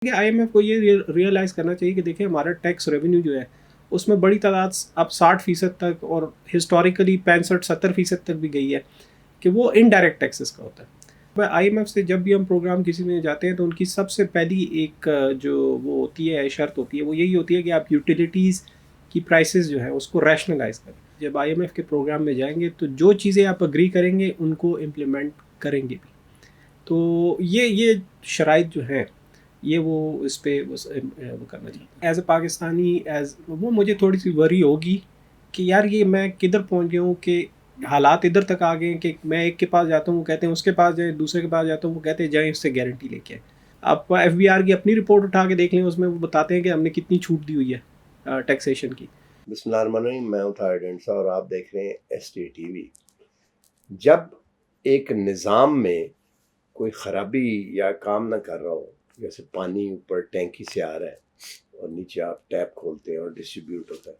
कि आईएमएफ को ये रियलाइज़ करना चाहिए कि देखिए हमारा टैक्स रेवेन्यू जो है उसमें बड़ी तादाद अब 60% तक और हिस्टोरिकली 65-70% तक भी गई है कि वो इनडायरेक्ट टैक्सेस का होता है। आईएमएफ से जब भी हम प्रोग्राम किसी में जाते हैं तो उनकी सबसे पहली एक जो वो होती है शर्त होती है वो यही होती है कि आप यूटिलिटीज़ की प्राइसेस जो है उसको रैशनलाइज करें। जब आईएमएफ के प्रोग्राम में जाएंगे तो जो चीज़ें आप अग्री करेंगे उनको इम्प्लीमेंट करेंगे भी। तो ये शराइत जो हैं ये वो इस पे वो करना चाहते हैं एज ए पाकिस्तानी। एज वो मुझे थोड़ी सी वरी होगी कि यार ये मैं किधर पहुंच गया हूँ कि हालात इधर तक आ गए हैं कि मैं एक के पास जाता हूँ वो कहते हैं उसके पास जाए, दूसरे के पास जाता हूँ वो कहते हैं जाए उससे गारंटी लेके आए। आप एफबीआर की अपनी रिपोर्ट उठा के देख लें, उसमें वो बताते हैं कि हमने कितनी छूट दी हुई है टैक्सेशन की। बिस्मिल्लाहिर्रहमानिर्रहीम। मैं हूं थार डेंसा और आप देख रहे हैं एसटी टीवी। जब एक निज़ाम में कोई ख़राबी या काम ना कर रहा हो, जैसे पानी ऊपर टैंकी से आ रहा है और नीचे आप टैप खोलते हैं और डिस्ट्रीब्यूट होता है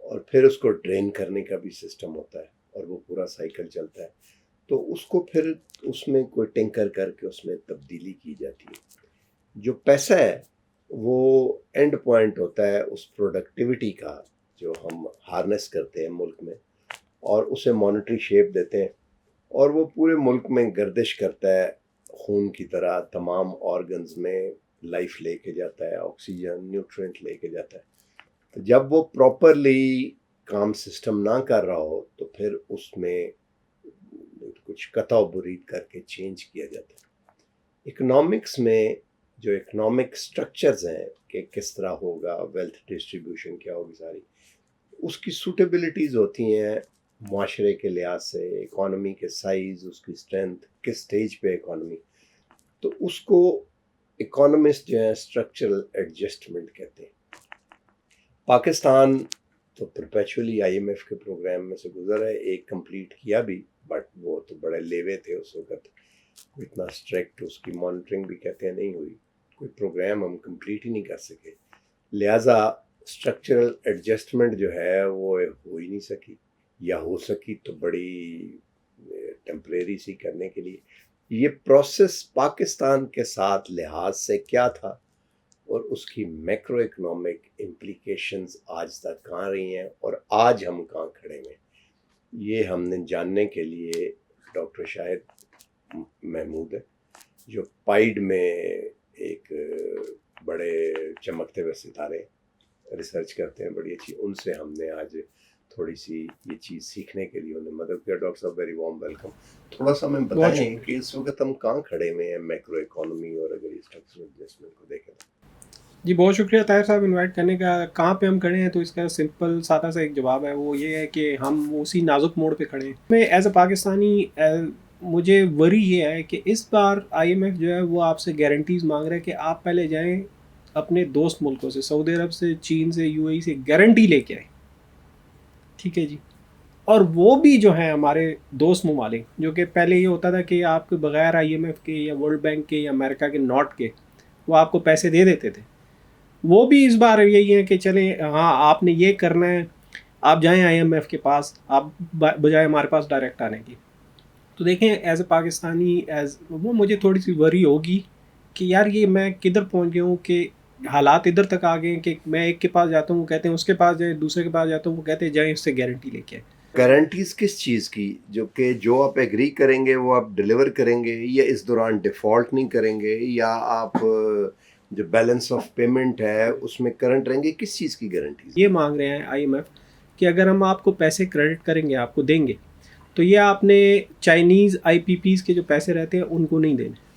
और फिर उसको ड्रेन करने का भी सिस्टम होता है और वो पूरा साइकिल चलता है, तो उसको फिर उसमें कोई टिंकर करके उसमें तब्दीली की जाती है। जो पैसा है वो एंड पॉइंट होता है उस प्रोडक्टिविटी का जो हम हार्नेस करते हैं मुल्क में और उसे मॉनेटरी शेप देते हैं और वो पूरे मुल्क में गर्दिश करता है, खून की तरह तमाम ऑर्गन्स में लाइफ लेके जाता है, ऑक्सीजन न्यूट्रिएंट लेके जाता है। तो जब वो प्रॉपरली काम सिस्टम ना कर रहा हो तो फिर उसमें कुछ कतौ बुरीद करके चेंज किया जाता है। इकोनॉमिक्स में जो इकोनॉमिक स्ट्रक्चर्स हैं कि किस तरह होगा, वेल्थ डिस्ट्रीब्यूशन क्या होगी, सारी उसकी सूटेबिलिटीज़ होती हैं माशरे के लिहाज से, इकॉनमी के साइज़, उसकी स्ट्रेंथ, किस स्टेज पे इकॉनमी, तो उसको इकोनॉमिस्ट जो है स्ट्रक्चरल एडजस्टमेंट कहते हैं। पाकिस्तान तो परपेचुअली आईएमएफ के प्रोग्राम में से गुजरा है, एक कंप्लीट किया भी, बट वो तो बड़े लेवे थे उस वक्त, कोई इतना स्ट्रिक्ट उसकी मॉनिटरिंग भी कहते हैं नहीं हुई, कोई प्रोग्राम हम कंप्लीट ही नहीं कर सके, लिहाजा स्ट्रक्चरल एडजस्टमेंट जो है वो हो ही नहीं सकी, या हो सकी तो बड़ी टेम्परेरी सी करने के लिए। ये प्रोसेस पाकिस्तान के साथ लिहाज से क्या था और उसकी मैक्रो इकोनॉमिक इम्प्लीकेशंस आज तक कहाँ रही हैं और आज हम कहाँ खड़े हैं, ये हमने जानने के लिए डॉक्टर शाहिद महमूद है जो पाइड में एक बड़े चमकते हुए सितारे रिसर्च करते हैं, बड़ी अच्छी, उनसे हमने आज थोड़ी सी ये चीज़ सीखने के लिए उन्हें मदद किया। डॉक्टर साहब वेरी वार्म वेलकम। थोड़ा सा हमें बताएं कि इस वक्त हम कहाँ खड़े में हैं मैक्रो इकोनॉमी और अगर स्ट्रक्चरल एडजस्टमेंट को देखें तो। जी बहुत शुक्रिया ताहिर साहब इनवाइट करने का। कहाँ पे हम खड़े हैं तो इसका सिंपल सादा सा एक जवाब है, वो ये है कि हम उसी नाजुक मोड़ पे खड़े हैं। मैं एज अ पाकिस्तानी मुझे वरी ये है कि इस बार आईएमएफ जो है वो आपसे गारंटीज़ मांग रहा है कि आप पहले जाएं अपने दोस्त मुल्कों से, सऊदी अरब से, चीन से, यूएई से गारंटी लेके आए। ठीक है जी। और वो भी जो है हमारे दोस्त ममालिक, जो कि पहले ये होता था कि आपके बगैर आईएमएफ के या वर्ल्ड बैंक के या अमेरिका के नॉट के वो आपको पैसे दे देते थे, वो भी इस बार यही है कि चलें हाँ आपने ये करना है, आप जाएं आईएमएफ के पास, आप बजाय हमारे पास डायरेक्ट आने की। तो देखें एज ए पाकिस्तानी, एज वो मुझे थोड़ी सी वरी होगी कि यार ये मैं किधर पहुंच गया हूँ कि हालात इधर तक आ गए हैं कि मैं एक के पास जाता हूँ वो कहते हैं उसके पास जाए, दूसरे के पास जाता हूँ वो कहते हैं जाए उससे गारंटी लेके आए। गारंटीज किस चीज़ की? जो कि जो आप एग्री करेंगे वो आप डिलीवर करेंगे, या इस दौरान डिफ़ॉल्ट नहीं करेंगे, या आप जो बैलेंस ऑफ पेमेंट है उसमें करंट रहेंगे, किस चीज़ की गारंटीज? ये मांग रहे हैं आईएमएफ कि अगर हम आपको पैसे क्रेडिट करेंगे, आपको देंगे, तो ये आपने चाइनीज़ आईपीपीज़ के जो पैसे रहते हैं उनको नहीं देने।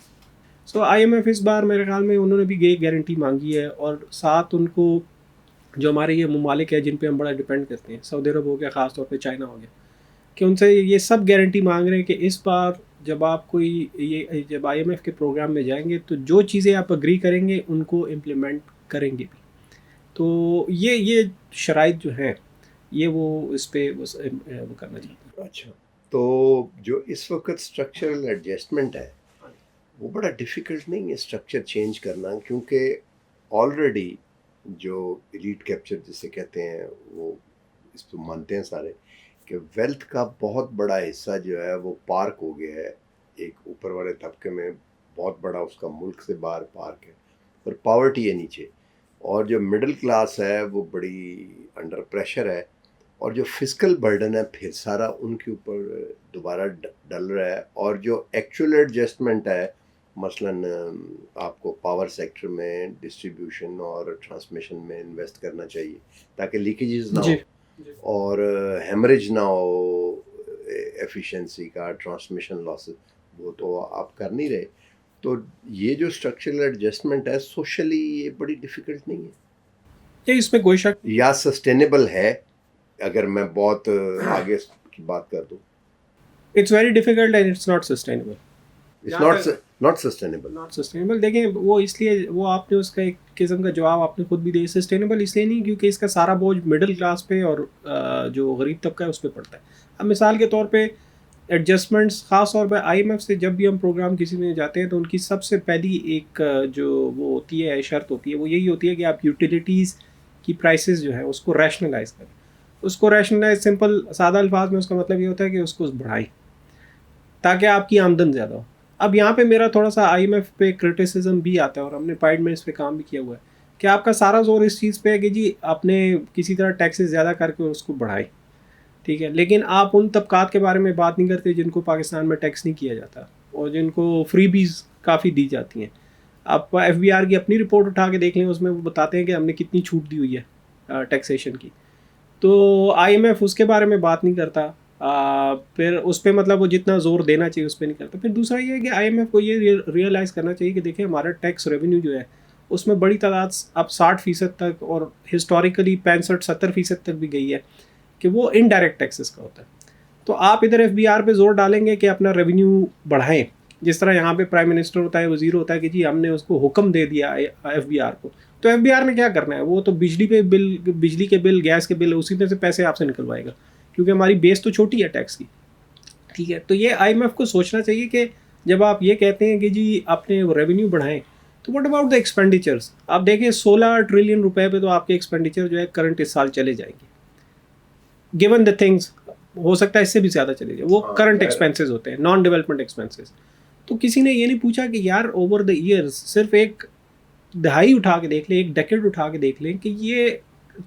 सो आईएमएफ इस बार मेरे ख्याल में उन्होंने भी ये गारंटी मांगी है, और साथ उनको जो हमारे ये ममालिक है जिन पे हम बड़ा डिपेंड करते हैं, सऊदी अरब हो गया, ख़ास तौर पे चाइना हो गया, कि उनसे ये सब गारंटी मांग रहे हैं कि इस बार जब आप कोई ये जब आईएमएफ के प्रोग्राम में जाएंगे तो जो चीज़ें आप अग्री करेंगे उनको इम्प्लीमेंट करेंगे भी। तो ये शराइत जो हैं ये वो इस पे वो करना चाहते हैं। अच्छा, तो जो इस वक्त स्ट्रक्चरल एडजस्टमेंट है वो बड़ा डिफ़िकल्ट नहीं है स्ट्रक्चर चेंज करना, क्योंकि ऑलरेडी जो एलीट कैप्चर जिसे कहते हैं वो इस पर मानते हैं सारे कि वेल्थ का बहुत बड़ा हिस्सा जो है वो पार्क हो गया है, एक ऊपर वाले तबके में बहुत बड़ा उसका मुल्क से बाहर पार्क है, और पावर्टी है नीचे, और जो मिडिल क्लास है वो बड़ी अंडर प्रेशर है, और जो फिजिकल बर्डन है फिर सारा उनके ऊपर दोबारा डल रहा है। और जो एक्चुअल एडजस्टमेंट है, मसलन आपको पावर सेक्टर में डिस्ट्रीब्यूशन और ट्रांसमिशन में इन्वेस्ट करना चाहिए ताकि लीकेजेस ना जी हो और हेमरेज ना हो एफिशिएंसी का, ट्रांसमिशन लॉसेस, वो तो आप कर नहीं रहे। तो ये जो स्ट्रक्चरल एडजस्टमेंट है सोशली ये बड़ी डिफ़िकल्ट नहीं है, ये इसमें कोई शक या सस्टेनेबल है अगर मैं बहुत आगे की बात कर दूँ। It's very difficult and it's not sustainable. It's not sustainable. Not sustainable देखें, वो इसलिए वो आपने उसका एक किस्म का जवाब आपने खुद भी दिया। सस्टेनेबल इसलिए नहीं क्योंकि इसका सारा बोझ मिडिल क्लास पे और जो गरीब तबका है उस पर पड़ता है। अब मिसाल के तौर पे एडजस्टमेंट्स ख़ास तौर पे आईएमएफ से जब भी हम प्रोग्राम किसी में जाते हैं तो उनकी सबसे पहली एक जो वो होती है शर्त होती है, वो यही होती है कि आप यूटिलिटीज़ की प्राइसेस जो है उसको रैशनलाइज करें। उसको रैशनलाइज सिंपल सादा अल्फाज में उसका मतलब ये होता है कि उसको बढ़ाएं ताकि आपकी आमदन ज़्यादा हो। अब यहाँ पे मेरा थोड़ा सा आईएमएफ पे क्रिटिसिज्म भी आता है और हमने पाइड में इस पे काम भी किया हुआ है कि आपका सारा जोर इस चीज़ पे है कि जी आपने किसी तरह टैक्सेस ज़्यादा करके उसको बढ़ाए, ठीक है, लेकिन आप उन तबकात के बारे में बात नहीं करते जिनको पाकिस्तान में टैक्स नहीं किया जाता और जिनको फ्रीबीज काफ़ी दी जाती हैं। आप एफबीआर की अपनी रिपोर्ट उठा के देख लें, उसमें वो बताते हैं कि हमने कितनी छूट दी हुई है टैक्सेशन की। तो आईएमएफ उसके बारे में बात नहीं करता। फिर उस पर मतलब वो जितना ज़ोर देना चाहिए उस पर नहीं करता। फिर दूसरा ये है कि आईएमएफ को ये रियलाइज़ करना चाहिए कि देखिए हमारा टैक्स रेवेन्यू जो है उसमें बड़ी तादाद अब 60% तक और हिस्टोरिकली 65-70% तक भी गई है कि वो इनडायरेक्ट टैक्सेस का होता है। तो आप इधर एफबीआर पे जोर डालेंगे कि अपना रेवेन्यू बढ़ाएं, जिस तरह यहाँ पे प्राइम मिनिस्टर होता है, वजीर होता है कि जी हमने उसको हुक्म दे दिया एफबीआर को, तो एफबीआर ने क्या करना है, वो तो बिजली के बिल, गैस के बिल, उसी में से पैसे आपसे निकलवाएगा क्योंकि हमारी बेस तो छोटी है टैक्स की, ठीक है। तो ये आईएमएफ को सोचना चाहिए कि जब आप ये कहते हैं कि जी आपने रेवेन्यू बढ़ाएं तो व्हाट अबाउट द एक्सपेंडिचर्स। आप देखिए 16 ट्रिलियन रुपए पे तो आपके एक्सपेंडिचर जो है करंट इस साल चले जाएंगे, गिवन द थिंग्स, हो सकता है इससे भी ज़्यादा चले जाए, वो करंट एक्सपेंसेस होते हैं, नॉन डेवलपमेंट एक्सपेंसेस। तो किसी ने ये नहीं पूछा कि यार ओवर द ईयर्स सिर्फ एक दहाई उठा के देख लें, एक डेकेड उठा के देख लें कि ये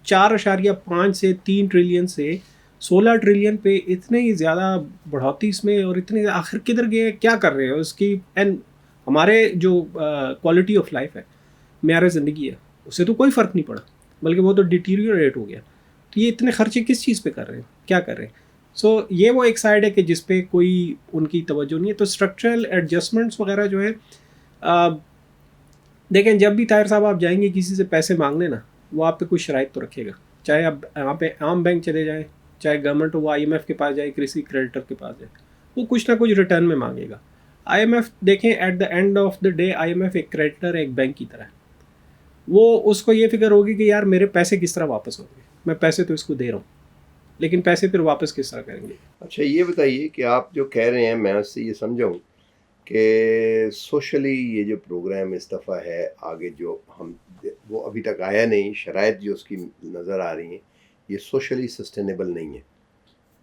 4.5 से 3 ट्रिलियन से 16 ट्रिलियन पे इतने ही ज़्यादा बढ़ोतरी इसमें, और इतने आखिर किधर गए, क्या कर रहे हैं उसकी। एंड हमारे जो क्वालिटी ऑफ लाइफ है, मेयार ज़िंदगी है, उससे तो कोई फ़र्क नहीं पड़ा, बल्कि वो तो डिटीरियोरेट हो गया। तो ये इतने खर्चे किस चीज़ पे कर रहे हैं, क्या कर रहे हैं। सो ये वो एक साइड है कि जिस पे कोई उनकी तवज्जो नहीं है। तो स्ट्रक्चरल एडजस्टमेंट्स वगैरह जो है, देखें जब भी ताहिर साहब आप जाएंगे किसी से पैसे मांगने ना, वो आप पे कुछ शराइत तो रखेगा, चाहे आप यहाँ पे आम बैंक चले जाएँ, चाहे गवर्नमेंट वो आईएमएफ के पास जाए, किसी क्रेडिटर के पास जाए, वो कुछ ना कुछ रिटर्न में मांगेगा। आईएमएफ देखें at the end of the day IMF एक क्रेडिटर, एक बैंक की तरह, वो उसको ये फिक्र होगी कि यार मेरे पैसे किस तरह वापस होंगे, मैं पैसे तो इसको दे रहा हूँ लेकिन पैसे फिर वापस किस तरह करेंगे। अच्छा ये बताइए कि आप जो कह रहे हैं मैं उससे ये समझाऊँ कि सोशली ये जो प्रोग्राम इस दफ़ा है आगे जो हम वो अभी तक आया नहीं, शराइत जो उसकी नज़र आ रही हैं, ये सोशली सस्टेनेबल नहीं है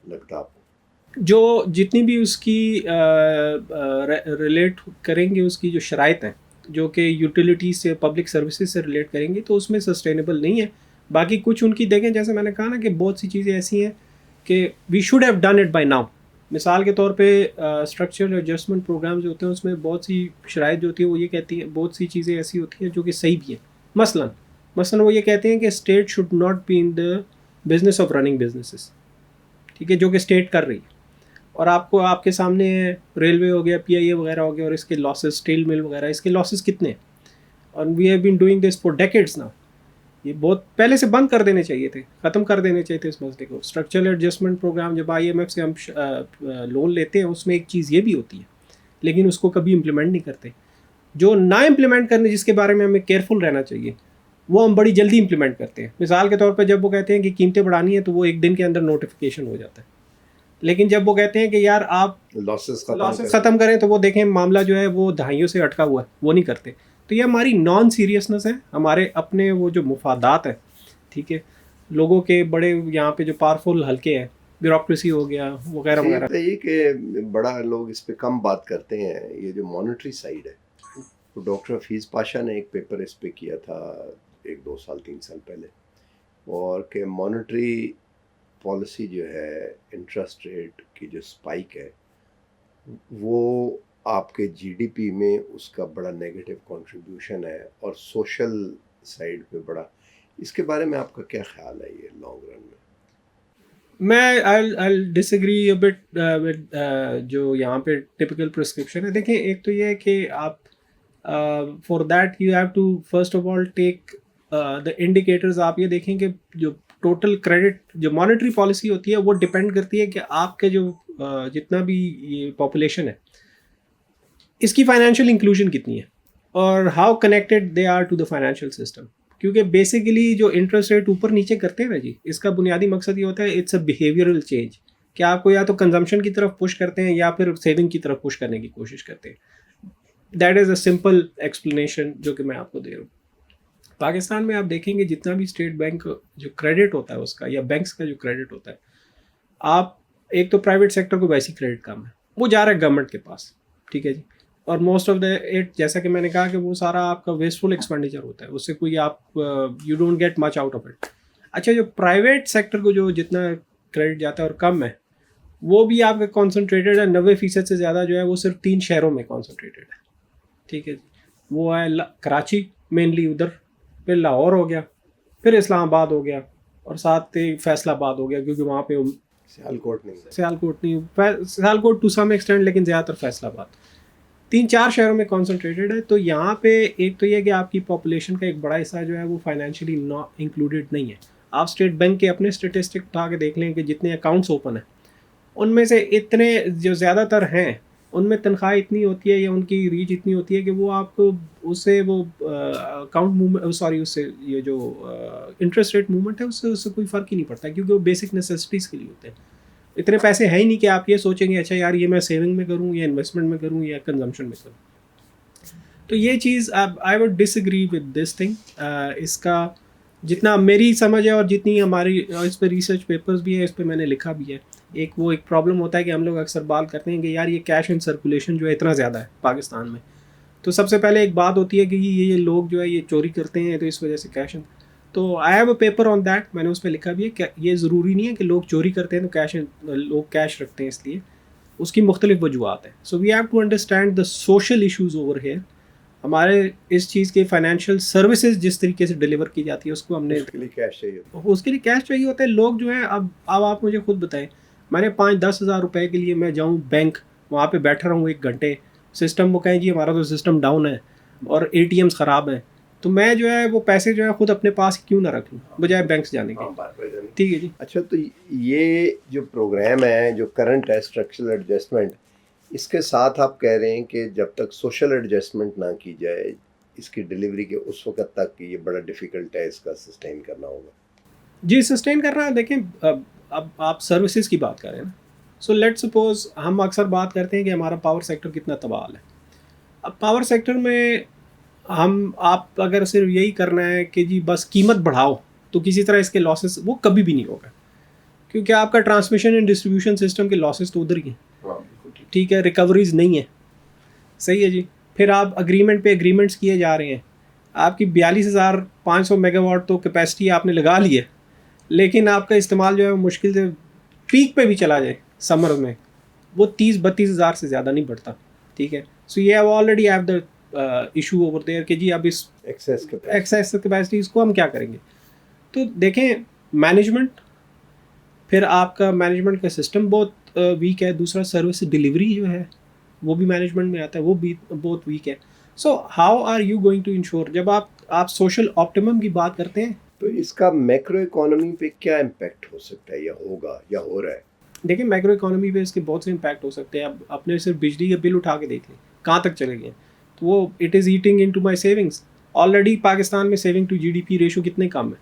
लगता आपको? जो जितनी भी उसकी रिलेट करेंगे, उसकी जो शराइत हैं जो कि यूटिलिटीज़ से, पब्लिक सर्विसेज से रिलेट करेंगे, तो उसमें सस्टेनेबल नहीं है। बाकी कुछ उनकी देखें, जैसे मैंने कहा ना कि बहुत सी चीज़ें ऐसी हैं कि we should have done it by now. मिसाल के तौर पे स्ट्रक्चरल एडजस्टमेंट प्रोग्राम जो होते हैं उसमें बहुत सी शराइत जो होती है वो ये कहती है, बहुत सी चीज़ें ऐसी होती हैं जो कि सही भी हैं। मसलन वो ये कहते हैं कि state should not be in the business of running businesses, ठीक है, जो कि स्टेट कर रही है। और आपको आपके सामने रेलवे हो गया, पीआईए वगैरह हो गया, और इसके लॉसेस, स्टील मिल वगैरह, इसके लॉसेस कितने हैं, और we have been doing this for decades now. ये बहुत पहले से बंद कर देने चाहिए थे, ख़त्म कर देने चाहिए थे इस मसले को। स्ट्रक्चरल एडजस्टमेंट प्रोग्राम जब आईएमएफ से हम लोन लेते हैं उसमें एक चीज़ ये भी होती है, लेकिन उसको कभी इम्प्लीमेंट नहीं करते। जो ना इम्प्लीमेंट करने, जिसके बारे में हमें केयरफुल रहना चाहिए, वो हम बड़ी जल्दी इम्प्लीमेंट करते हैं। मिसाल के तौर पर जब वो कहते हैं कि कीमतें बढ़ानी है तो वो एक दिन के अंदर नोटिफिकेशन हो जाता है, लेकिन जब वो कहते हैं कि यार आप लॉसेस ख़त्म करें, तो वो देखें मामला जो है वो दहाइयों से अटका हुआ है, वो नहीं करते। तो ये हमारी नॉन सीरियसनेस है, हमारे अपने वो जो मुफादात है, ठीक है, लोगों के बड़े यहाँ पे जो पावरफुल हल्के हैं, ब्यूरोक्रेसी हो गया वगैरह वगैरह। ये कि बड़ा लोग इस पे कम बात करते हैं, ये जो मॉनेटरी साइड है तो डॉक्टर हफीज़ पाशा ने एक पेपर इस पे किया था 1 2 साल 3 साल पहले, और कि मॉनेटरी पॉलिसी जो है, इंटरेस्ट रेट की जो स्पाइक है, वो आपके जीडीपी में उसका बड़ा नेगेटिव कंट्रीब्यूशन है, और सोशल साइड पे बड़ा, इसके बारे में आपका क्या ख्याल है ये लॉन्ग रन में? मैं I disagree a bit with जो यहाँ पे टिपिकल प्रिस्क्रिप्शन है। देखिए, एक तो ये है कि आप for that you have to first of all take the indicators. आप ये देखें कि जो टोटल क्रेडिट जो मॉनेटरी पॉलिसी होती है वो डिपेंड करती है कि आपके जो जितना भी ये पॉपुलेशन है इसकी फाइनेंशियल इंक्लूजन कितनी है और how connected they are to the financial system. क्योंकि बेसिकली जो इंटरेस्ट रेट ऊपर नीचे करते हैं ना जी, इसका बुनियादी मकसद ये होता है, इट्स अ बिहेवियरल चेंज, कि आपको या तो कंजम्पशन की तरफ पुश करते हैं या फिर सेविंग की तरफ पुश करने की कोशिश करते हैं। That is a simple explanation जो कि मैं आपको दे रहा हूँ। पाकिस्तान में आप देखेंगे जितना भी स्टेट बैंक जो क्रेडिट होता है उसका या बैंक्स का जो क्रेडिट होता है, आप एक तो प्राइवेट सेक्टर को वैसी क्रेडिट कम है, वो जा रहा है गवर्नमेंट के पास, ठीक है जी। और मोस्ट ऑफ द इट, जैसा कि मैंने कहा कि वो सारा आपका वेस्टफुल एक्सपेंडिचर होता है, उससे कोई आप you don't get much out of it. अच्छा, जो प्राइवेट सेक्टर को जो जितना क्रेडिट जाता है और कम है, वो भी आपका कॉन्सनट्रेटेड है। 90% से ज़्यादा जो है वो सिर्फ 3 शहरों में कॉन्सनट्रेटेड है, ठीक है जी। वो है कराची मेनली, उधर फिर लाहौर हो गया, फिर इस्लामाबाद हो गया, और साथ ही फैसलाबाद हो गया, क्योंकि वहाँ पे सियालकोट नहीं, सियालकोट टू सम एक्सटेंट, लेकिन ज़्यादातर फैसलाबाद। 3 4 शहरों में कॉन्सेंट्रेटेड है। तो यहाँ पे एक तो ये कि आपकी पॉपुलेशन का एक बड़ा हिस्सा जो है वो फाइनेंशियली नॉट इंक्लूडेड नहीं है। आप स्टेट बैंक के अपने स्टेटिस्टिक उठा के देख लें कि जितने अकाउंट्स ओपन हैं उनमें से इतने जो ज़्यादातर हैं उनमें तनख्वाह इतनी होती है या उनकी रीच इतनी होती है कि वो आपको उससे वो अकाउंट मूवमेंट, सॉरी, उससे ये जो इंटरेस्ट रेट मूवमेंट है उससे कोई फ़र्क ही नहीं पड़ता, क्योंकि वो बेसिक नेसेसिटीज़ के लिए होते हैं। इतने पैसे हैं ही नहीं कि आप ये सोचेंगे अच्छा यार ये मैं सेविंग में करूँ या इन्वेस्टमेंट में करूँ या कंजम्पशन में करूँ। तो ये चीज़ I would disagree with this thing. इसका जितना मेरी समझ है और जितनी हमारी इस पर रिसर्च पेपर्स भी है, इस पर मैंने लिखा भी है, एक प्रॉब्लम होता है कि हम लोग अक्सर बात करते हैं कि यार ये कैश इन सर्कुलेशन जो है इतना ज़्यादा है पाकिस्तान में। तो सबसे पहले एक बात होती है कि ये लोग जो है ये चोरी करते हैं, तो इस वजह से कैश इन। तो I have a paper on that, मैंने उस पर लिखा भी है कि ये ज़रूरी नहीं है कि लोग चोरी करते हैं तो लोग कैश रखते हैं, इसलिए उसकी मुख्तलिफ वजूहत हैं। So we have to understand the social issues over here. हमारे इस चीज़ के फाइनेंशियल सर्विसेज जिस तरीके से डिलीवर की जाती है उसको हमने, उसके लिए कैश चाहिए, उसके लिए कैश चाहिए होता है। लोग जो हैं, अब आप मुझे खुद बताएं, मैंने 5-10 हज़ार रुपये के लिए मैं जाऊँ बैंक, वहाँ पे बैठा रहूँ 1 घंटे, सिस्टम वो कहें जी हमारा तो सिस्टम डाउन है और ATMs ख़राब हैं, तो मैं जो है वो पैसे जो है खुद अपने पास क्यों ना रख लूँ बजाय बैंक से जाने के। ठीक है जी। अच्छा, तो ये जो प्रोग्राम है, जो करंट है स्ट्रक्चरल एडजस्टमेंट, इसके साथ आप कह रहे हैं कि जब तक सोशल एडजस्टमेंट ना की जाए, इसकी डिलीवरी के उस वक्त तक ये बड़ा डिफ़िकल्ट है, इसका सस्टेन करना होगा। जी, सस्टेन करना, देखें अब आप सर्विसेज की बात करें ना, सो लेट्स सपोज हम अक्सर बात करते हैं कि हमारा पावर सेक्टर कितना तबाह है। अब पावर सेक्टर में आप अगर सिर्फ यही करना है कि जी बस कीमत बढ़ाओ, तो किसी तरह इसके लॉसेस वो कभी भी नहीं होगा, क्योंकि आपका ट्रांसमिशन एंड डिस्ट्रीब्यूशन सिस्टम के लॉसेस तो उधर ही हैं, ठीक है, रिकवरीज नहीं है, सही है जी। फिर आप अग्रीमेंट पे एग्रीमेंट्स किए जा रहे हैं, आपकी 42,500 मेगावाट तो कैपेसिटी आपने लगा ली है, लेकिन आपका इस्तेमाल जो है मुश्किल से पीक पे भी चला जाए समर में वो 30-32 हज़ार से ज़्यादा नहीं बढ़ता, ठीक है। सो ये already have the issue over there कि जी अब इस एक्सेस कैपेसिटी इसको हम क्या करेंगे। तो देखें, मैनेजमेंट, फिर आपका मैनेजमेंट का सिस्टम बहुत वीक है। दूसरा, सर्विस डिलीवरी जो है वो भी मैनेजमेंट में आता है, वो भी बहुत वीक है। So how are you going to ensure, जब आप सोशल ऑप्टिमम की बात करते हैं, तो इसका मैक्रो इकोनॉमी पे क्या इम्पैक्ट हो सकता है, या होगा, या हो रहा है? देखिए, मैक्रो इकोनॉमी पे इसके बहुत से इम्पैक्ट हो सकते हैं। अब अपने सिर्फ बिजली के बिल उठा के देख लें कहाँ तक चले गए, तो वो it is eating into my savings. Already Pakistan में सेविंग टू GDP रेशो कितने कम है,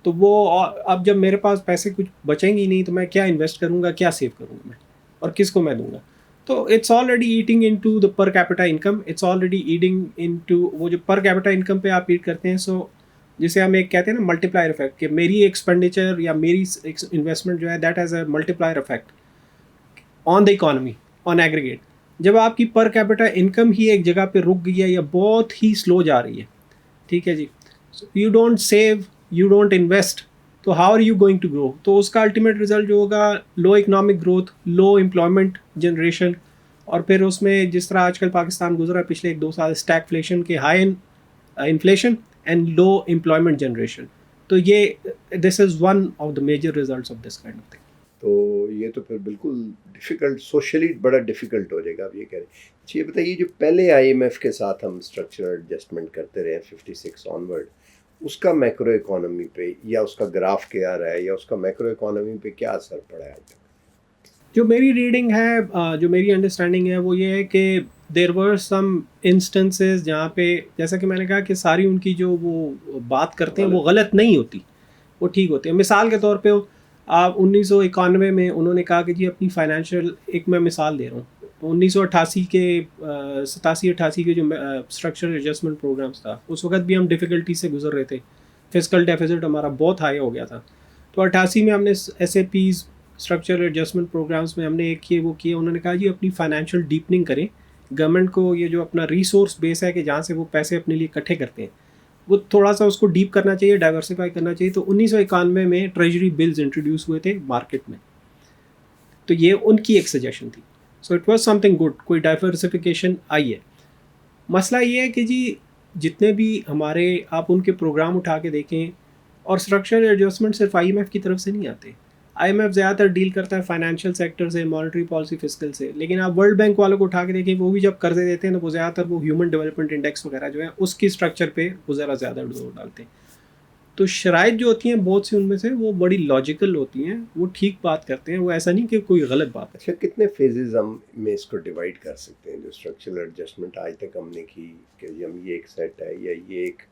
तो वो अब जब मेरे पास पैसे कुछ बचेंगे ही नहीं तो मैं क्या इन्वेस्ट करूँगा, क्या सेव करूँगा मैं, और किसको मैं दूंगा। तो it's already eating into the per capita income, it's already eating into वो जो पर कैपिटा इनकम पे आप ईट करते हैं। सो जिसे हम एक कहते हैं ना मल्टीप्लायर इफेक्ट, कि मेरी एक्सपेंडिचर या मेरी इन्वेस्टमेंट जो है that has a multiplier effect on the economy on aggregate. जब आपकी पर कैपिटा इनकम ही एक जगह पे रुक गई है या बहुत ही स्लो जा रही है, ठीक है जी, you don't save, you don't invest, तो how are you going to grow? तो उसका अल्टीमेट रिजल्ट जो होगा, low economic growth, low employment generation, और फिर उसमें जिस तरह आजकल पाकिस्तान गुजरा पिछले 1-2 साल स्टैगफ्लेशन के, high inflation and low employment generation. तो ये this is one of the major results of this kind of thing. तो ये तो फिर बिल्कुल डिफ़िकल्ट, सोशली बड़ा डिफ़िकल्ट हो जाएगा, आप ये कह रहे हैं। अच्छा, ये बताइए, जो पहले आईएमएफ के साथ हम स्ट्रक्चरल एडजस्टमेंट करते रहे 56 ऑनवर्ड, उसका मैक्रो इकोनॉमी पे या उसका ग्राफ क्या रहा है, या उसका मैक्रो इकोनॉमी पे क्या असर पड़ा है आज तक? जो मेरी रीडिंग है, जो मेरी अंडरस्टैंडिंग है वो ये है कि देर वर सम इंस्टेंसेस जहाँ पे, जैसा कि मैंने कहा कि सारी उनकी जो वो बात करते हैं वो गलत नहीं होती, वो ठीक होती है। मिसाल के तौर पे आप 1991 में उन्होंने कहा कि जी अपनी फाइनेंशियल, एक मैं मिसाल दे रहा हूँ, तो 1988 के 87-88 के जो स्ट्रक्चरल एडजस्टमेंट प्रोग्राम्स था, उस वक्त भी हम डिफ़िकल्टी से गुजर रहे थे, फिजिकल डेफिसिट हमारा बहुत हाई हो गया था। तो 88 में हमने SAPs स्ट्रक्चरल एडजस्टमेंट प्रोग्राम्स में हमने एक किए, वो किए, उन्होंने कहा जी अपनी फाइनेंशियल डीपनिंग करें, गवर्नमेंट को ये जो अपना रिसोर्स बेस है कि जहाँ से वो पैसे अपने लिए इकट्ठे करते हैं, वो थोड़ा सा उसको डीप करना चाहिए, डाइवर्सिफाई करना चाहिए। तो 1991 में ट्रेजरी बिल्स इंट्रोड्यूस हुए थे मार्केट में, तो ये उनकी एक सजेशन थी। So it was something good, कोई डाइवर्सिफिकेशन आई है। मसला ये है कि जी जितने भी हमारे, आप उनके प्रोग्राम उठा के देखें, और स्ट्रक्चरल एडजस्टमेंट सिर्फ IMF की तरफ से नहीं आते। IMF ज़्यादातर डील करता है फाइनेंशियल सेक्टर से, मॉनेटरी पॉलिसी, फिस्कल से, लेकिन आप वर्ल्ड बैंक वालों को उठा के देखें, वो भी जब कर्जे देते हैं ना, वो ज़्यादातर वो ह्यूमन डेवलपमेंट इंडेक्स वगैरह जो है उसकी स्ट्रक्चर पे वो ज़रा ज़्यादा जोर डालते हैं। तो शराइत जो होती हैं बहुत सी उनमें से वो बड़ी लॉजिकल होती हैं, वो ठीक बात करते हैं, वो ऐसा नहीं कि कोई गलत बात है। अच्छा, कितने फेजेस हम में इसको डिवाइड कर सकते हैं, जो स्ट्रक्चरल एडजस्टमेंट आज तक हमने की, कि हम ये एक सेट है, या ये एक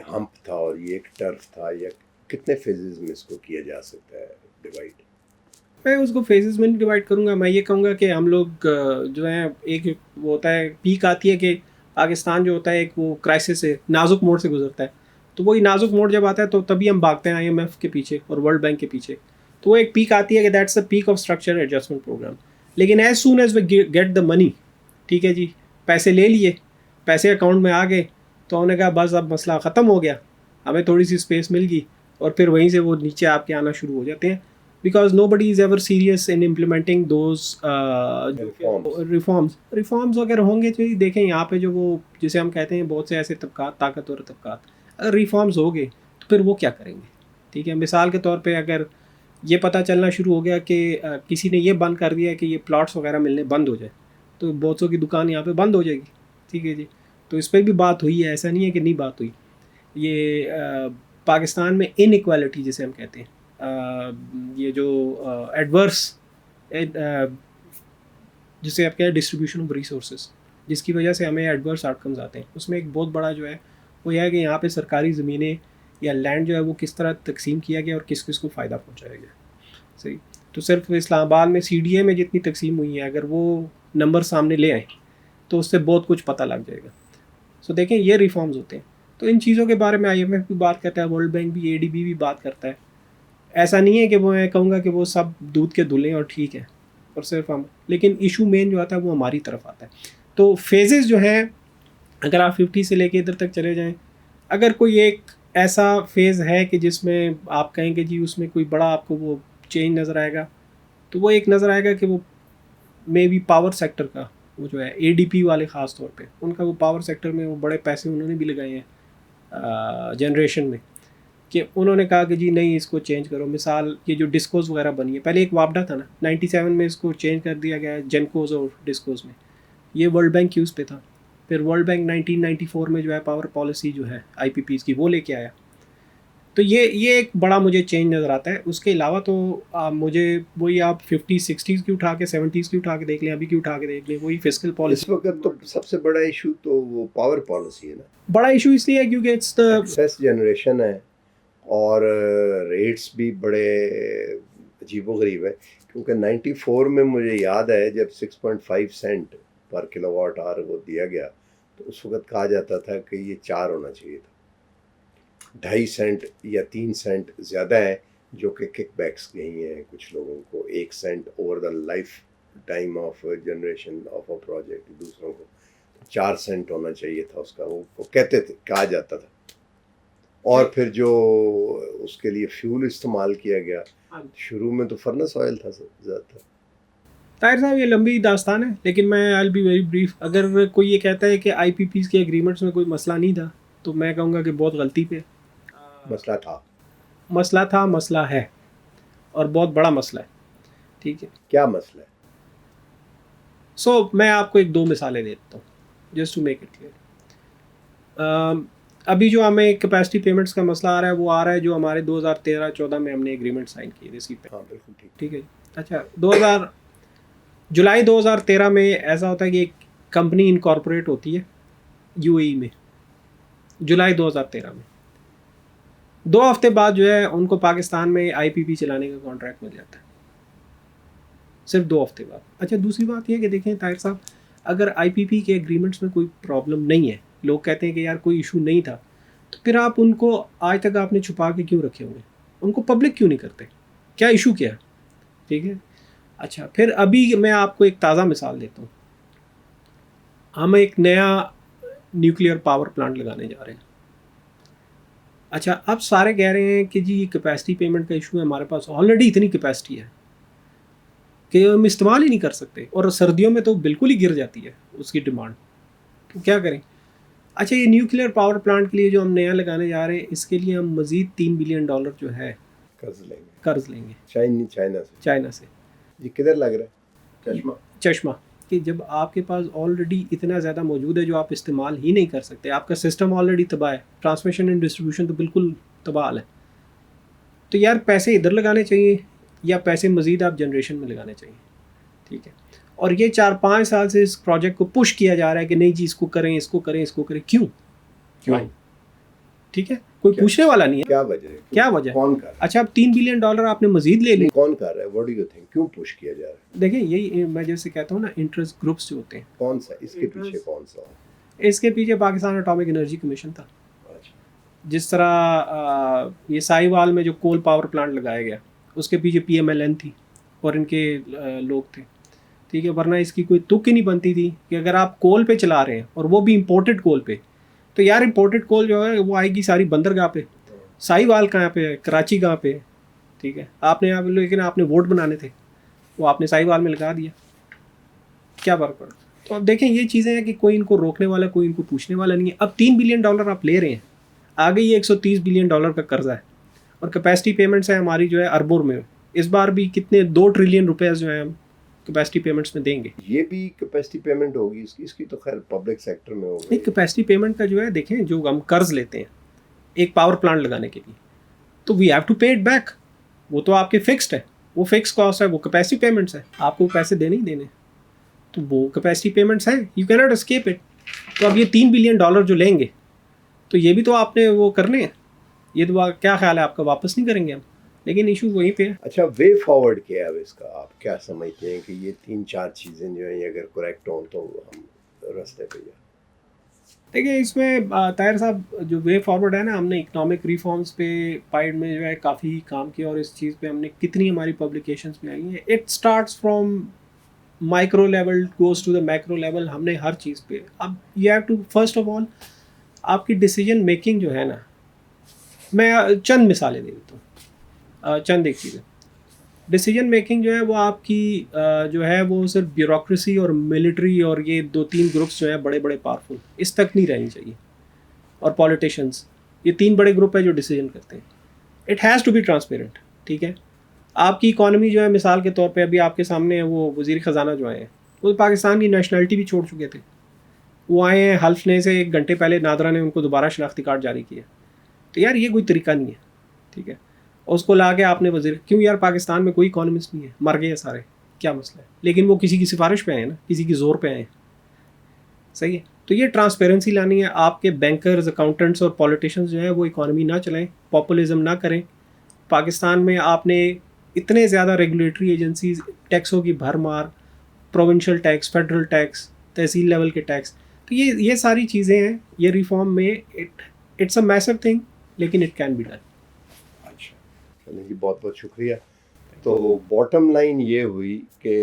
हम्प था और ये एक टर्फ था, या कितने फेजेस में इसको किया जा सकता है डिवाइड? मैं उसको फेजेस में नहीं डिवाइड करूँगा, मैं ये कहूँगा कि हम लोग जो है, एक वो होता है, पीक आती है कि पाकिस्तान जो होता है एक वो क्राइसिस से, नाजुक मोड़ से गुजरता है, तो वही नाजुक मोड़ जब आता है तो तभी हम भागते हैं IMF के पीछे और वर्ल्ड बैंक के पीछे। तो वो एक पीक आती है कि that's the peak of structure adjustment program. लेकिन as soon as we get the money, ठीक है जी, पैसे ले लिए, पैसे अकाउंट में आ गए, तो उन्होंने कहा बस अब मसला ख़त्म हो गया, हमें थोड़ी सी स्पेस मिल गई, और फिर वहीं से वो नीचे आपके आना शुरू हो जाते हैं, because nobody is ever serious in implementing those reforms अगर होंगे तो देखें यहाँ पे जो वो जिसे हम कहते हैं बहुत से ऐसे तबकात, ताकतवर तबकात, अगर रिफॉर्म्स हो गए तो फिर वो क्या करेंगे? ठीक है, मिसाल के तौर पे अगर ये पता चलना शुरू हो गया कि किसी ने ये बंद कर दिया कि ये प्लॉट्स वगैरह मिलने बंद हो जाए, तो बहुत सौ की दुकान यहाँ पे बंद हो जाएगी, ठीक है जी। तो इस पर भी बात हुई है, ऐसा नहीं है कि नहीं बात हुई। ये पाकिस्तान में इनइक्वालिटी जिसे हम कहते हैं, ये जो एडवर्स, जिसे आप कहते हैं डिस्ट्रीब्यूशन ऑफ रिसोर्सेज, जिसकी वजह से हमें एडवर्स आउटकम्स आते हैं, उसमें एक बहुत बड़ा जो है वो यह है कि यहाँ पे सरकारी ज़मीनें या लैंड जो है वो किस तरह तकसीम किया गया और किस किस को फ़ायदा पहुँचाया गया। सही, तो सिर्फ इस्लामाबाद में CDA में जितनी तकसीम हुई है, अगर वो नंबर सामने ले आए तो उससे बहुत कुछ पता लग जाएगा। सो देखें, ये रिफॉर्म्स होते हैं। तो इन चीज़ों के बारे में IMF भी बात करता है, वर्ल्ड बैंक भी, ADB भी बात करता है। ऐसा नहीं है कि वो, मैं कहूँगा कि वो सब दूध के धुले और ठीक है और सिर्फ हम, लेकिन इशू मेन जो आता है वो हमारी तरफ आता है। तो फेजेस जो हैं, अगर आप 50 से लेके इधर तक चले जाएं, अगर कोई एक ऐसा फेज़ है कि जिसमें आप कहेंगे जी उसमें कोई बड़ा आपको वो चेंज नज़र आएगा, तो वो एक नज़र आएगा कि वो मे बी पावर सेक्टर का, वो जो है ADP वाले ख़ास तौर पे, उनका वो पावर सेक्टर में वो बड़े पैसे उन्होंने भी लगाए हैं जनरेशन में, कि उन्होंने कहा कि जी नहीं इसको चेंज करो। मिसाल ये जो डिस्कोज वगैरह बनी है, पहले एक वापडा था ना, 97 में इसको चेंज कर दिया गया है जेनकोज और डिस्कोज में, ये वर्ल्ड बैंक की उस पे था। फिर वर्ल्ड बैंक 1994 में जो है पावर पॉलिसी जो है IPPs की वो लेके आया। तो ये एक बड़ा मुझे चेंज नज़र आता है। उसके अलावा तो मुझे वही आप 50-60s की उठा के 70s की उठा के देख लें, अभी की उठा के देख लें, वही फिस्कल इस पॉलिसी। वक्त तो सबसे बड़ा इशू तो वो पावर पॉलिसी है ना। बड़ा इशू इसलिए है क्योंकि इट्स द एक्सेस जनरेशन है, और रेट्स भी बड़े अजीबोगरीब है, क्योंकि 94 में मुझे याद है जब 6.5 सेंट पर किलोवाट आवर वो दिया गया, तो उस वक्त कहा जाता था कि ये 4 होना चाहिए था। 2.5 सेंट या 3 सेंट ज़्यादा है, जो कि किकबैक्स गई हैं कुछ लोगों को, 1 cent over the lifetime of generation of a project दूसरों को 4 सेंट होना चाहिए था उसका, वो कहते थे, कहा जाता था। और फिर जो उसके लिए फ्यूल इस्तेमाल किया गया, शुरू में तो फर्नेस ऑयल था ज़्यादातर। ताहिर साहब ये लंबी दास्तान है, लेकिन मैं I will be very brief. अगर कोई ये कहता है कि आईपीपीज़ के एग्रीमेंट्स में कोई मसला नहीं था, तो मैं कहूँगा कि बहुत गलती पे। मसला था, मसला है, और बहुत बड़ा मसला है। ठीक है, क्या मसला है? मैं आपको 1-2 मिसालें देता हूँ just to make it clear. अभी जो हमें कैपेसिटी पेमेंट्स का मसला आ रहा है, वो आ रहा है जो हमारे 2013-14 में हमने एग्रीमेंट साइन किए थे सी पे। हाँ बिल्कुल ठीक। ठीक है जी। अच्छा, जुलाई 2013 में ऐसा होता है कि एक कंपनी इनकॉर्पोरेट होती है यूएई में, जुलाई 2013 में। 2 हफ्ते बाद जो है उनको पाकिस्तान में आईपीपी चलाने का कॉन्ट्रैक्ट मिल जाता है, सिर्फ 2 हफ्ते बाद। अच्छा, दूसरी बात यह कि देखें ताहिर साहब, अगर आईपीपी के एग्रीमेंट्स में कोई प्रॉब्लम नहीं है, लोग कहते हैं कि यार कोई इशू नहीं था, तो फिर आप उनको आज तक आपने छुपा के क्यों रखे हुए? उनको पब्लिक क्यों नहीं करते? क्या इशू क्या? ठीक है। अच्छा, फिर अभी मैं आपको एक ताज़ा मिसाल देता हूँ। हम एक नया न्यूक्लियर पावर प्लांट लगाने जा रहे हैं। अच्छा, अब सारे कह रहे हैं कि जी ये कैपेसिटी पेमेंट का इशू है, हमारे पास ऑलरेडी इतनी कैपेसिटी है कि हम इस्तेमाल ही नहीं कर सकते, और सर्दियों में तो बिल्कुल ही गिर जाती है उसकी डिमांड, तो क्या करें? अच्छा, ये न्यूक्लियर पावर प्लांट के लिए जो हम नया लगाने जा रहे हैं, इसके लिए हम मज़ीद $3 बिलियन जो है कर्ज लेंगे चाइना से। ये किधर लग रहा है? चश्मा कि जब आपके पास ऑलरेडी इतना ज़्यादा मौजूद है जो आप इस्तेमाल ही नहीं कर सकते, आपका सिस्टम ऑलरेडी तबाह है, ट्रांसमिशन एंड डिस्ट्रीब्यूशन तो बिल्कुल तबाह है, तो यार पैसे इधर लगाने चाहिए या पैसे मज़ीद आप जनरेशन में लगाने चाहिए। ठीक है, और ये 4-5 साल से इस प्रोजेक्ट को पुश किया जा रहा है कि नहीं जी इसको करें, इसको करें, इसको करें। क्यों? ठीक है, कोई पूछने वाला नहीं है। क्या वजह? कौन कर रहा है? अच्छा, अब $3 बिलियन आपने मजीद ले ली, कौन कर रहा है? व्हाट डू यू थिंक, क्यों पुश किया जा रहा है? देखिए, यही मैं जैसे कहता हूँ ना, इंटरेस्ट ग्रुप्स जो होते हैं। कौन सा इसके पीछे? कौन सा? इसके पीछे पाकिस्तान एटॉमिक एनर्जी कमीशन था। जिस तरह ये साहिवाल में जो कोल पावर प्लांट लगाया गया, उसके पीछे PMLN थी और इनके लोग थे। ठीक है, वरना इसकी कोई तुक ही नहीं बनती थी कि अगर आप कोल पे चला रहे हैं और वो भी इम्पोर्टेड कोल पे, तो यार इम्पोर्टेड कोल जो है वो आएगी सारी बंदरगाह पे। साहिवाल कहाँ पे है? कराची कहाँ पे है? ठीक है, लेकिन आपने वोट बनाने थे, वो आपने साहिवाल में लगा दिया, क्या फ़र्क पड़ा? तो अब देखें, ये चीज़ें हैं कि कोई इनको रोकने वाला, कोई इनको पूछने वाला नहीं है। अब $3 बिलियन आप ले रहे हैं, आगे ये $130 बिलियन का कर्जा है, और कैपेसिटी पेमेंट्स है हमारी जो है अरबों में। इस बार भी कितने 2 ट्रिलियन रुपए जो है हम कैपेसिटी पेमेंट्स में देंगे। ये भी कैपेसिटी पेमेंट होगी इसकी तो खैर पब्लिक सेक्टर में होगी। एक कैपेसिटी पेमेंट का जो है, देखें, जो हम कर्ज लेते हैं एक पावर प्लांट लगाने के लिए, तो वी हैव टू पे इट बैक। वो तो आपके फिक्स्ड है, वो फिक्स कॉस्ट है, वो कैपेसिटी पेमेंट्स है, आपको पैसे देने ही देने, तो वो कैपेसिटी पेमेंट्स है, you can not escape it. तो अब ये $3 बिलियन जो लेंगे, तो ये भी तो आपने वो करने हैं। ये तो क्या ख्याल है आपका, वापस नहीं करेंगे हम? लेकिन इशू वहीं पे है। अच्छा, वे फॉरवर्ड क्या है अब इसका? आप क्या समझते हैं कि ये 3-4 चीज़ें जो हैं अगर करेक्ट हों तो हम रास्ते पे जाए? देखिए, इसमें ताहिर साहब जो वे फॉरवर्ड है ना, हमने इकोनॉमिक रिफॉर्म्स पे पाइड में जो है काफ़ी काम किया, और इस चीज़ पे हमने कितनी हमारी पब्लिकेशंस में आई हैं। It starts from micro level goes to the macro level. हमने हर चीज़ पे, अब you have to first of all आपकी डिसीजन मेकिंग जो है ना, मैं चंद मिसालें दे देता हूँ, चंद एक चीज़ें। डिसीजन मेकिंग जो है वो आपकी जो है वो सिर्फ ब्यूरोक्रेसी और मिलिट्री और ये 2-3 ग्रुप्स जो हैं बड़े बड़े पावरफुल, इस तक नहीं रहनी चाहिए, और पॉलिटिशियंस, ये 3 बड़े ग्रुप है जो डिसीजन करते हैं। It has to be transparent. ठीक है, आपकी इकॉनमी जो है, मिसाल के तौर पे अभी आपके सामने है वो वज़ीर ख़जाना जो आए हैं, वो पाकिस्तान की नेशनलिटी भी छोड़ चुके थे, वो आए हैं हल्फने से 1 घंटे पहले नादरा ने उनको दोबारा शनाख्ती कार्ड जारी किया। तो यार ये कोई तरीका नहीं है। ठीक है, उसको ला के आपने वज़ीर, क्यों यार पाकिस्तान में कोई इकॉनमिस्ट नहीं है, मर गए सारे, क्या मसला है? लेकिन वो किसी की सिफारिश पे आए ना, किसी की ज़ोर पे आए। सही है, तो ये ट्रांसपेरेंसी लानी है। आपके बैंकर्स, अकाउंटेंट्स और पॉलिटिशियंस जो है वो इकॉनमी ना चलाएं, पॉपुलिज्म ना करें। पाकिस्तान में आपने इतने ज़्यादा रेगुलेटरी एजेंसीज, टैक्सों की भरमार, प्रोविंशियल टैक्स, फेडरल टैक्स, तहसील लेवल के टैक्स, तो ये सारी चीज़ें हैं। ये रिफॉर्म में इट्स अ मैसिव थिंग, लेकिन इट कैन बी डन। अच्छा, चलिए जी, बहुत बहुत शुक्रिया। तो बॉटम लाइन ये हुई कि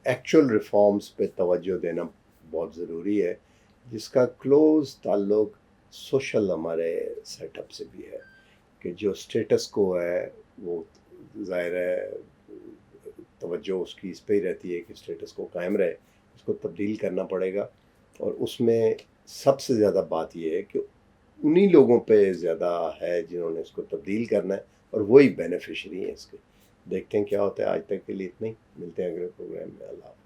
एक्चुअल रिफॉर्म्स पे तवज्जो देना बहुत ज़रूरी है, जिसका क्लोज़ ताल्लुक सोशल हमारे सेटअप से भी है कि जो स्टेटस को है वो ज़ाहिर है तवज्जो उसकी इस पे ही रहती है कि स्टेटस को कायम रहे, उसको तब्दील करना पड़ेगा। और उसमें सबसे ज़्यादा बात ये है कि उन्हीं लोगों पे ज़्यादा है जिन्होंने इसको तब्दील करना है और वही बेनिफिशरी हैं इसके। देखते हैं क्या होता है। आज तक के लिए इतना ही, मिलते हैं अगले प्रोग्राम में। अल्लाह।